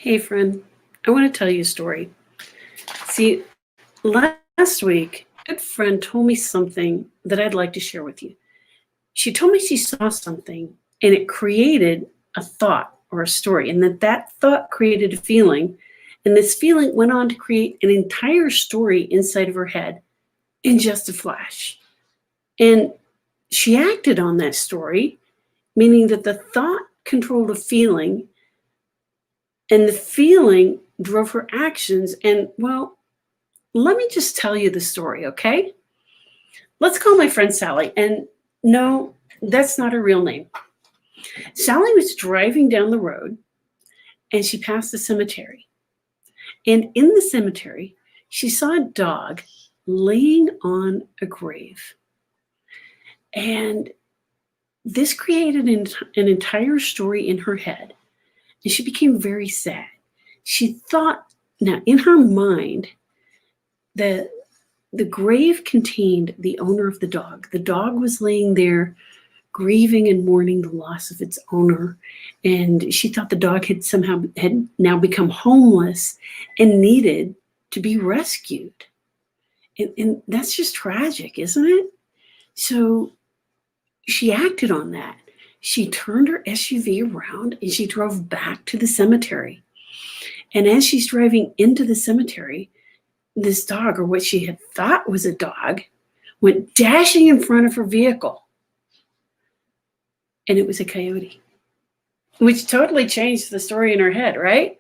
Hey, friend, I want to tell you a story. See, last week, a good friend told me something that I'd like to share with you. She told me she saw something and it created a thought or a story, and that thought created a feeling. And this feeling went on to create an entire story inside of her head in just a flash. And she acted on that story, meaning that the thought controlled a feeling and the feeling drove her actions. And well, let me just tell you the story, okay? Let's call my friend Sally. And no, that's not her real name. Sally was driving down the road and she passed a cemetery. And in the cemetery, she saw a dog laying on a grave. And this created an entire story in her head. And she became very sad. She thought, now in her mind, that the grave contained the owner of the dog. The dog was laying there grieving and mourning the loss of its owner. And she thought the dog had now become homeless and needed to be rescued. And that's just tragic, isn't it? So she acted on that. She turned her SUV around and she drove back to the cemetery. And as she's driving into the cemetery, this dog, or what she had thought was a dog, went dashing in front of her vehicle. And it was a coyote, which totally changed the story in her head, right?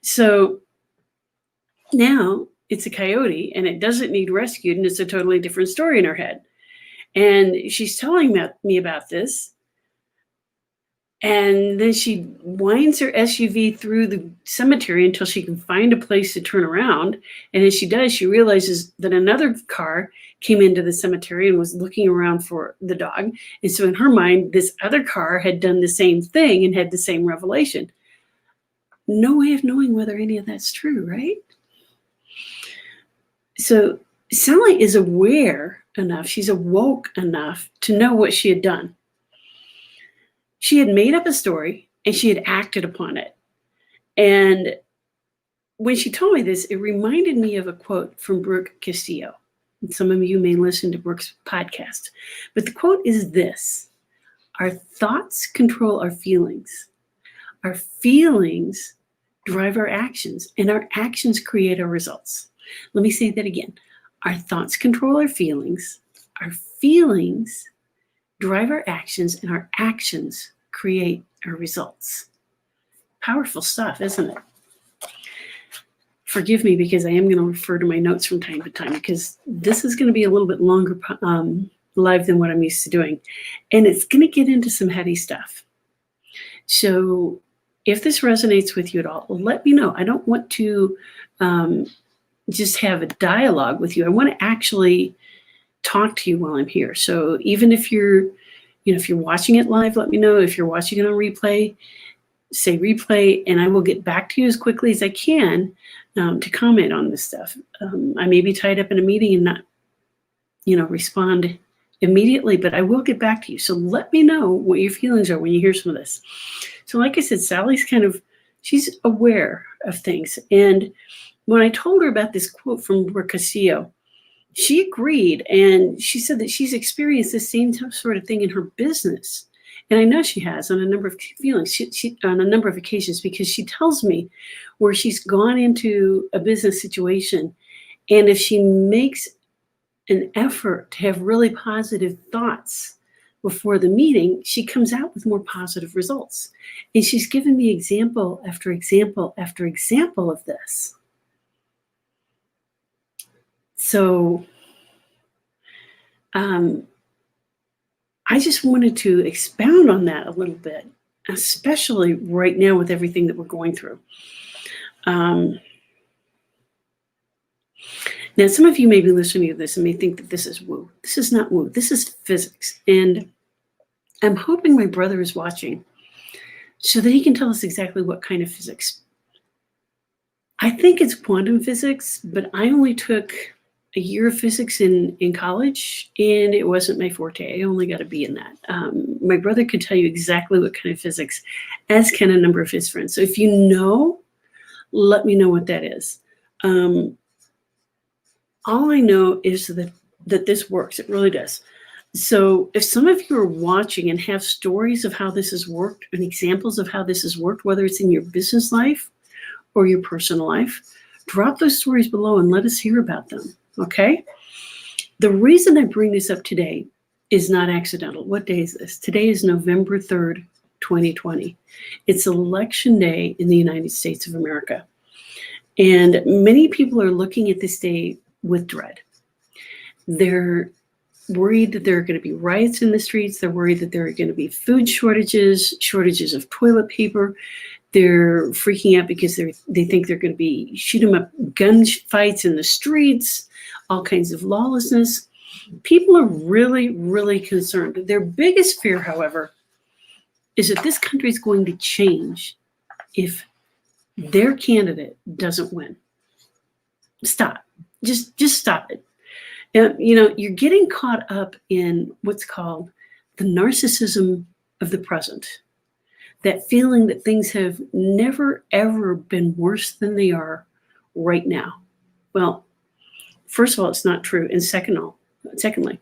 So now it's a coyote and it doesn't need rescued, and it's a totally different story in her head. And she's telling me about this. And then she winds her SUV through the cemetery until she can find a place to turn around. And as she does, she realizes that another car came into the cemetery and was looking around for the dog. And so in her mind, this other car had done the same thing and had the same revelation. No way of knowing whether any of that's true, right? So Sally is aware enough, she's awoke enough to know what she had done. She had made up a story and she had acted upon it. And when she told me this, it reminded me of a quote from Brooke Castillo. And some of you may listen to Brooke's podcast. But the quote is this: our thoughts control our feelings. Our feelings drive our actions, and our actions create our results. Let me say that again. Our thoughts control our feelings. Our feelings drive our actions, and our actions create our results. Powerful stuff, isn't it? Forgive me because I am going to refer to my notes from time to time, because this is going to be a little bit longer live than what I'm used to doing. And it's going to get into some heavy stuff. So if this resonates with you at all, let me know. I don't want to just have a dialogue with you. I want to actually talk to you while I'm here. So even if you're watching it live, let me know. If you're watching it on replay, say replay, and I will get back to you as quickly as I can to comment on this stuff. I may be tied up in a meeting and not, respond immediately, but I will get back to you. So let me know what your feelings are when you hear some of this. So like I said, Sally's she's aware of things. And when I told her about this quote from Brooke Castillo, she agreed, and she said that she's experienced the same sort of thing in her business. And I know she has on a number of on a number of occasions, because she tells me where she's gone into a business situation, and if she makes an effort to have really positive thoughts before the meeting, she comes out with more positive results. And she's given me example after example after example of this. So I just wanted to expound on that a little bit, especially right now with everything that we're going through. Now, some of you may be listening to this and may think that this is woo. This is not woo. This is physics. And I'm hoping my brother is watching so that he can tell us exactly what kind of physics. I think it's quantum physics, but I only took a year of physics in college, and it wasn't my forte. I only got a B in that. My brother could tell you exactly what kind of physics, as can a number of his friends. So if you know let me know what that is. All I know is that this works. It really does. So if some of you are watching and have stories of how this has worked and examples of how this has worked, whether it's in your business life or your personal life, drop those stories below and let us hear about them, okay? The reason I bring this up today is not accidental. What day is this? Today is November 3rd, 2020. It's election day in the United States of America. And many people are looking at this day with dread. They're worried that there are going to be riots in the streets. They're worried that there are going to be food shortages, shortages of toilet paper. They're freaking out because they think they're going to be shoot 'em up gun fights in the streets, all kinds of lawlessness. People are really, really concerned. Their biggest fear, however, is that this country is going to change if their candidate doesn't win. Stop. Just stop it. And, you're getting caught up in what's called the narcissism of the present. That feeling that things have never, ever been worse than they are right now. Well, first of all, it's not true. And secondly,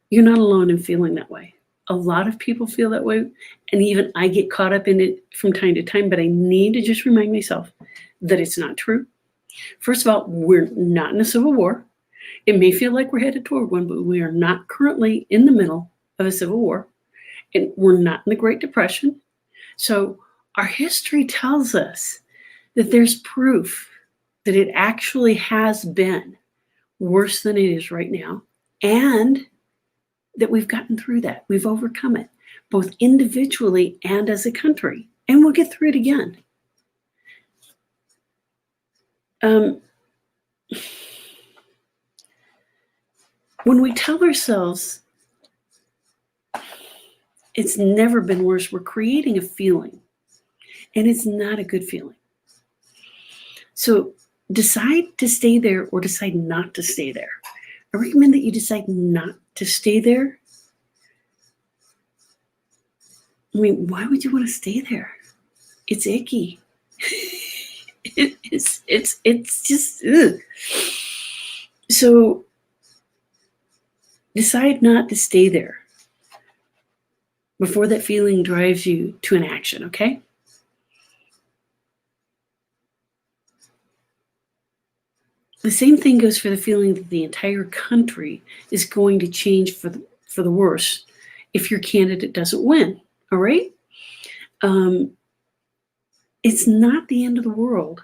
you're not alone in feeling that way. A lot of people feel that way. And even I get caught up in it from time to time, but I need to just remind myself that it's not true. First of all, we're not in a civil war. It may feel like we're headed toward one, but we are not currently in the middle of a civil war. And we're not in the Great Depression. So our history tells us that there's proof that it actually has been worse than it is right now, and that we've gotten through that. We've overcome it, both individually and as a country, and we'll get through it again. When we tell ourselves it's never been worse, we're creating a feeling, and it's not a good feeling. So decide to stay there or decide not to stay there. I recommend that you decide not to stay there. I mean, why would you want to stay there? It's icky. It's just, ugh. So decide not to stay there before that feeling drives you to an action, okay? The same thing goes for the feeling that the entire country is going to change for the worse if your candidate doesn't win, all right? It's not the end of the world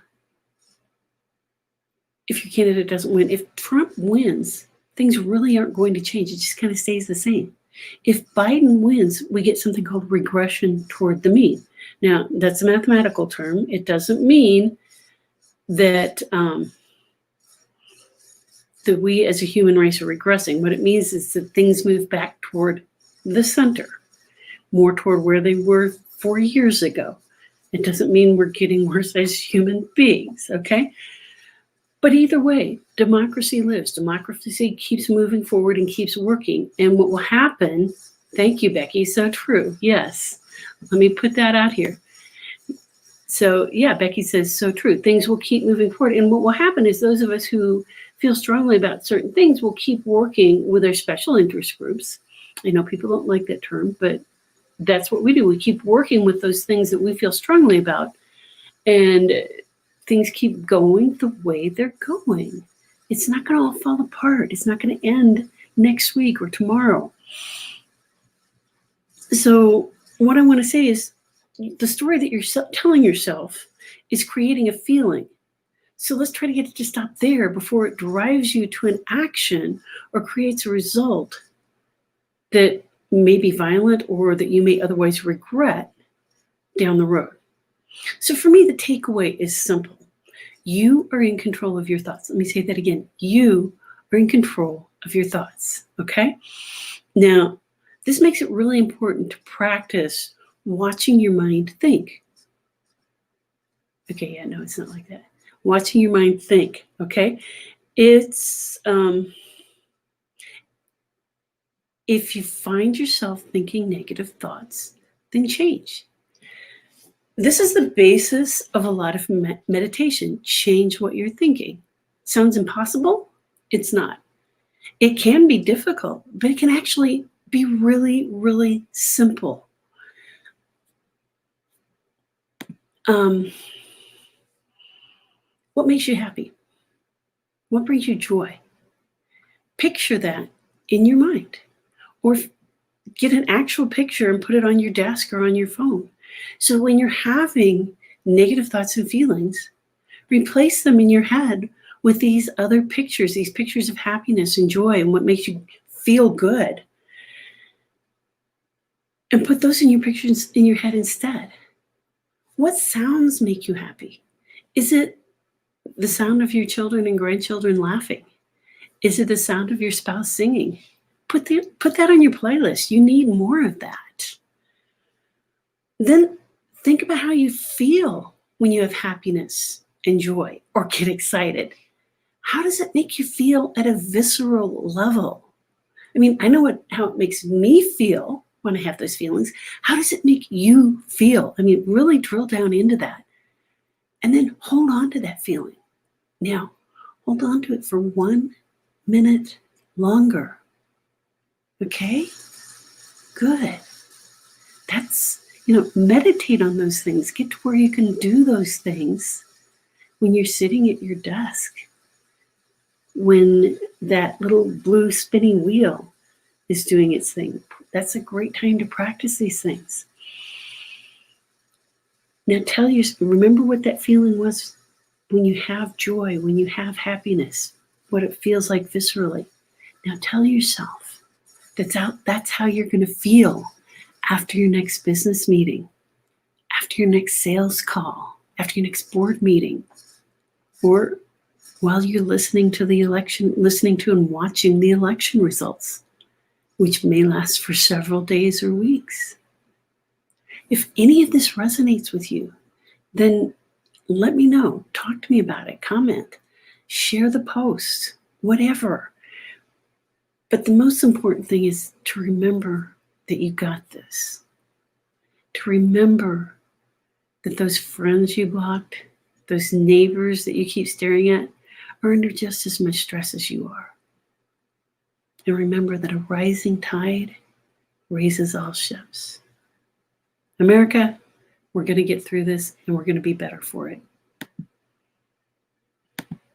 if your candidate doesn't win. If Trump wins, things really aren't going to change. It just kind of stays the same. If Biden wins, we get something called regression toward the mean. Now, that's a mathematical term. It doesn't mean that that we as a human race are regressing. What it means is that things move back toward the center, more toward where they were 4 years ago. It doesn't mean we're getting worse as human beings, okay? But either way, democracy lives. Democracy keeps moving forward and keeps working. And what will happen, thank you, Becky, so true, yes. Let me put that out here. So yeah, Becky says, so true. Things will keep moving forward. And what will happen is those of us who feel strongly about certain things will keep working with our special interest groups. I know people don't like that term, but that's what we do. We keep working with those things that we feel strongly about. And things keep going the way they're going. It's not going to all fall apart. It's not going to end next week or tomorrow. So what I want to say is the story that you're telling yourself is creating a feeling. So let's try to get it to stop there before it drives you to an action or creates a result that may be violent or that you may otherwise regret down the road. So for me, the takeaway is simple. You are in control of your thoughts. Let me say that again. You are in control of your thoughts, okay? Now, this makes it really important to practice watching your mind think. Okay, yeah, no, it's not like that. Watching your mind think, okay? It's, if you find yourself thinking negative thoughts, then change. This is the basis of a lot of meditation. Change what you're thinking. Sounds impossible? It's not. It can be difficult, but it can actually be really, really simple. What makes you happy? What brings you joy? Picture that in your mind, or get an actual picture and put it on your desk or on your phone. So when you're having negative thoughts and feelings, replace them in your head with these other pictures, these pictures of happiness and joy and what makes you feel good. And put those in your pictures in your head instead. What sounds make you happy? Is it the sound of your children and grandchildren laughing? Is it the sound of your spouse singing? Put that on your playlist. You need more of that. Then think about how you feel when you have happiness and joy or get excited. How does it make you feel at a visceral level? I mean, I know how it makes me feel when I have those feelings. How does it make you feel? I mean, really drill down into that. And then hold on to that feeling. Now, hold on to it for 1 minute longer. Okay? Good. That's, meditate on those things. Get to where you can do those things when you're sitting at your desk, when that little blue spinning wheel is doing its thing. That's a great time to practice these things. Now remember what that feeling was when you have joy, when you have happiness, what it feels like viscerally. Now tell yourself that's how you're going to feel after your next business meeting, after your next sales call, after your next board meeting, or while you're listening to and watching the election results, which may last for several days or weeks. If any of this resonates with you, then let me know. Talk to me about it. Comment. Share the post. Whatever. But the most important thing is to remember that you got this. To remember that those friends you blocked, those neighbors that you keep staring at, are under just as much stress as you are. And remember that a rising tide raises all ships. America, we're going to get through this and we're going to be better for it.